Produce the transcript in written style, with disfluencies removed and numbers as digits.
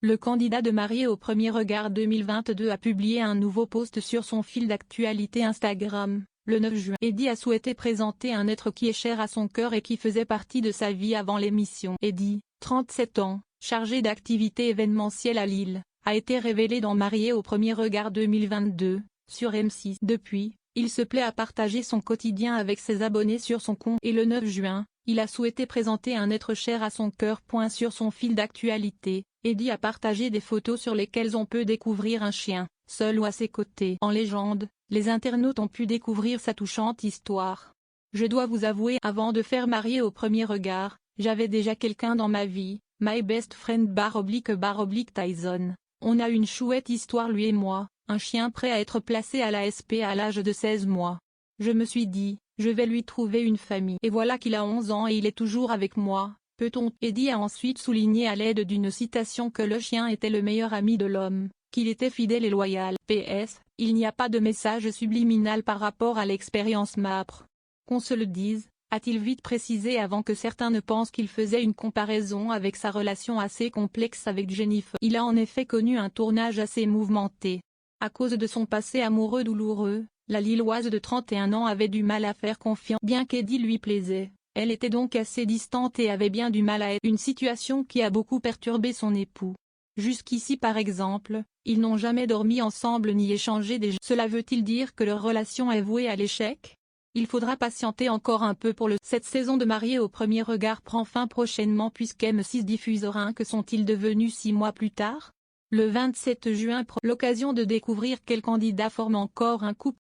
Le candidat de Marié au premier regard 2022 a publié un nouveau post sur son fil d'actualité Instagram, le 9 juin. Eddie a souhaité présenter un être qui est cher à son cœur et qui faisait partie de sa vie avant l'émission. Eddie, 37 ans, chargé d'activités événementielles à Lille, a été révélé dans Marié au premier regard 2022, sur M6. Depuis, il se plaît à partager son quotidien avec ses abonnés sur son compte. Et le 9 juin, il a souhaité présenter un être cher à son cœur. Sur son fil d'actualité, Eddie a partagé des photos sur lesquelles on peut découvrir un chien, seul ou à ses côtés. En légende, les internautes ont pu découvrir sa touchante histoire. Je dois vous avouer, avant de faire Marié au premier regard, j'avais déjà quelqu'un dans ma vie, my best friend / Tyson. On a une chouette histoire lui et moi, un chien prêt à être placé à la SP à l'âge de 16 mois. Je me suis dit, je vais lui trouver une famille. Et voilà qu'il a 11 ans et il est toujours avec moi, peut-on. Eddie a ensuite souligné à l'aide d'une citation que le chien était le meilleur ami de l'homme, qu'il était fidèle et loyal. PS, il n'y a pas de message subliminal par rapport à l'expérience MAPRE. Qu'on se le dise, a-t-il vite précisé avant que certains ne pensent qu'il faisait une comparaison avec sa relation assez complexe avec Jennifer. Il a en effet connu un tournage assez mouvementé. À cause de son passé amoureux douloureux, la Lilloise de 31 ans avait du mal à faire confiance. Bien qu'Eddie lui plaisait, elle était donc assez distante et avait bien du mal à être. Une situation qui a beaucoup perturbé son époux. Jusqu'ici par exemple, ils n'ont jamais dormi ensemble ni échangé des jeux. Cela veut-il dire que leur relation est vouée à l'échec? Il faudra patienter encore un peu pour Cette saison de Marié au premier regard prend fin prochainement puisqu'M6 diffusera un Que sont-ils devenus 6 mois plus tard? Le 27 juin. L'occasion de découvrir quel candidat forme encore un couple.